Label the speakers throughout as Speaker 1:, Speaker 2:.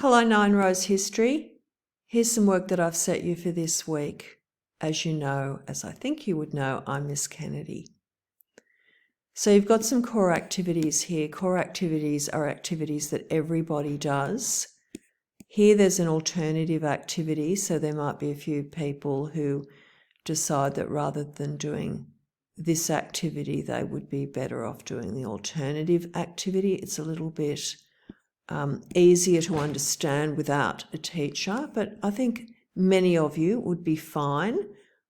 Speaker 1: Hello, Nine Rows History. Here's some work that I've set you for this week. As you know, as I think you would know, I'm Miss Kennedy. So you've got some core activities here. Core activities are activities that everybody does. Here there's an alternative activity, so there might be a few people who decide that rather than doing this activity, they would be better off doing the alternative activity. It's a little bit easier to understand without a teacher, but I think many of you would be fine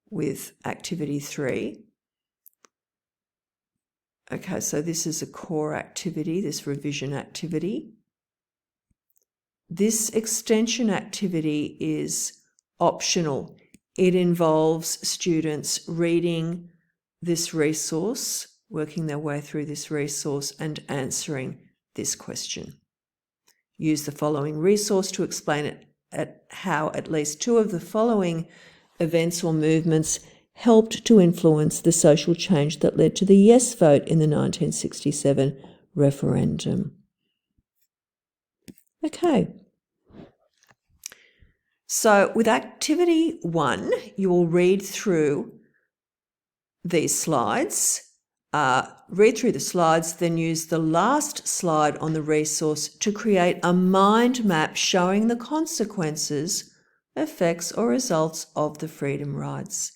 Speaker 1: with activity 3. Okay, so this is a core activity, this revision activity. This extension activity is optional. It involves students reading this resource, working their way through this resource and answering this question. Use the following resource to explain how at least 2 of the following events or movements helped to influence the social change that led to the yes vote in the 1967 referendum. Okay. So with activity 1, you will read through these slides. Read through the slides, then use the last slide on the resource to create a mind map showing the consequences, effects or results of the freedom rides.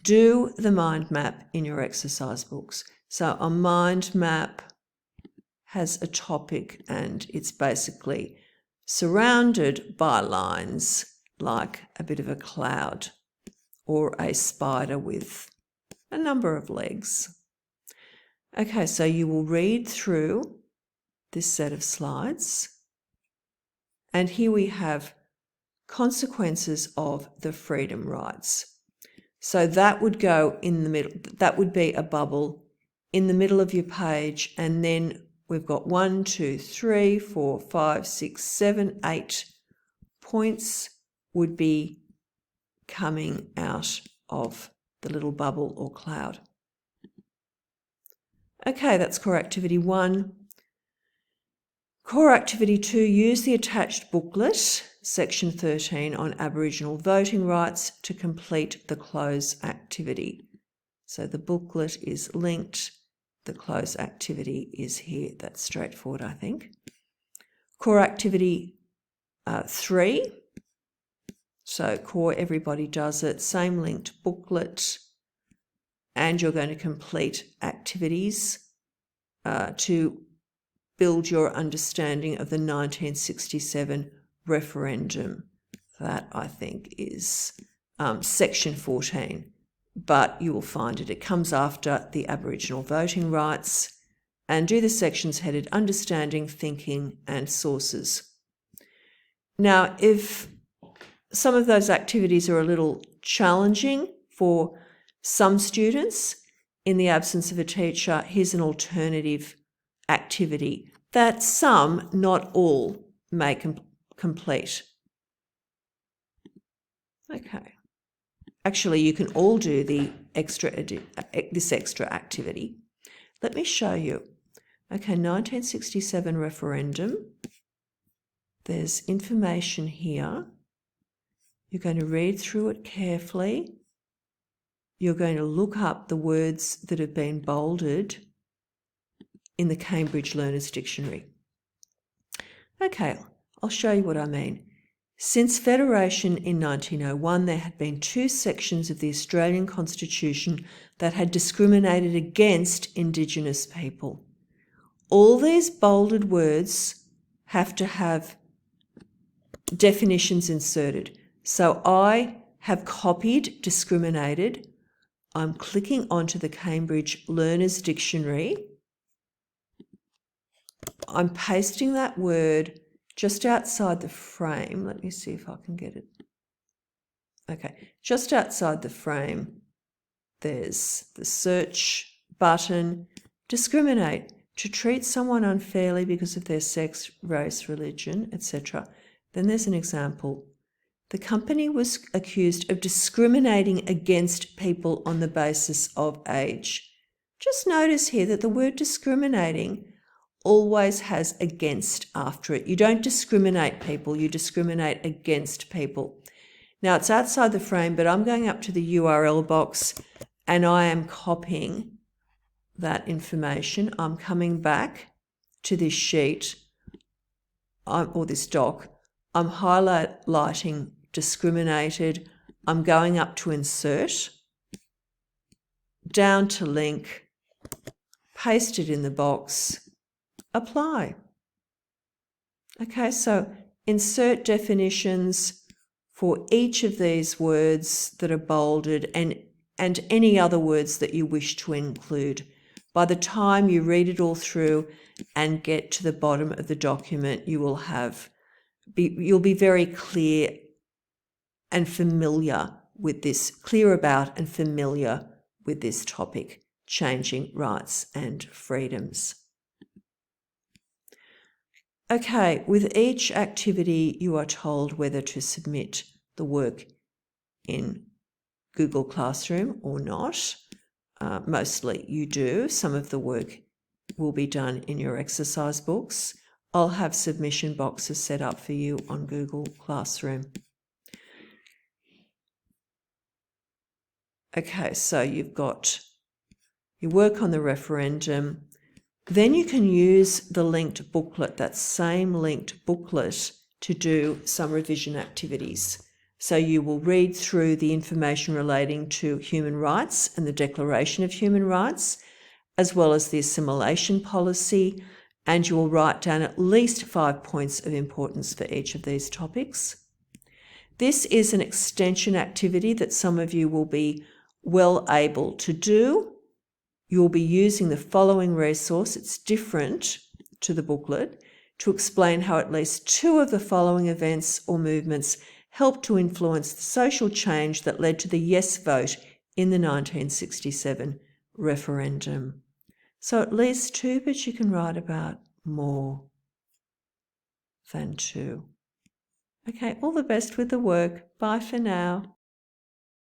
Speaker 1: Do the mind map in your exercise books. So a mind map has a topic and it's basically surrounded by lines like a bit of a cloud or a spider with a number of legs. Okay, so you will read through this set of slides, and here we have consequences of the freedom rides. So that would go in the middle, that would be a bubble in the middle of your page, and then we've got 1, 2, 3, 4, 5, 6, 7, 8 points would be coming out of the little bubble or cloud. Okay, that's core activity 1. Core activity 2, use the attached booklet, section 13 on Aboriginal voting rights to complete the close activity. So the booklet is linked, the close activity is here. That's straightforward, I think. Core activity 3, so core everybody does it, same linked booklet, and you're going to complete activities to build your understanding of the 1967 referendum. That, I think, is section 14, but you will find it. It comes after the Aboriginal voting rights, and do the sections headed Understanding, Thinking and Sources. Now, if some of those activities are a little challenging for some students, in the absence of a teacher, here's an alternative activity that some, not all, may complete. Okay. Actually, you can all do the this extra activity. Let me show you. Okay, 1967 referendum. There's information here. You're going to read through it carefully. You're going to look up the words that have been bolded in the Cambridge Learners Dictionary. Okay, I'll show you what I mean. Since Federation in 1901, there had been 2 sections of the Australian Constitution that had discriminated against Indigenous people. All these bolded words have to have definitions inserted. So I have copied discriminated. I'm clicking onto the Cambridge Learners Dictionary. I'm pasting that word just outside the frame. Let me see if I can get it. Okay, just outside the frame, there's the search button. Discriminate, to treat someone unfairly because of their sex, race, religion, etc. Then there's an example. The company was accused of discriminating against people on the basis of age. Just notice here that the word discriminating always has against after it. You don't discriminate people, you discriminate against people. Now it's outside the frame, but I'm going up to the URL box and I am copying that information. I'm coming back to this sheet or this doc. I'm highlighting discriminated. I'm going up to insert, down to link, paste it in the box, apply. Okay, so insert definitions for each of these words that are bolded and any other words that you wish to include. By the time you read it all through and get to the bottom of the document, you'll be very clear and familiar with this, clear about and familiar with this topic, changing rights and freedoms. Okay, with each activity you are told whether to submit the work in Google Classroom or not. Mostly you do. Some of the work will be done in your exercise books. I'll have submission boxes set up for you on Google Classroom. Okay, so you've got your work on the referendum. Then you can use the linked booklet, that same linked booklet, to do some revision activities. So you will read through the information relating to human rights and the Declaration of Human Rights, as well as the assimilation policy, and you will write down at least 5 points of importance for each of these topics. This is an extension activity that some of you will be well able to do. You'll be using the following resource, it's different to the booklet, to explain how at least 2 of the following events or movements helped to influence the social change that led to the yes vote in the 1967 referendum. So at least 2, but you can write about more than 2. Okay, all the best with the work. Bye for now.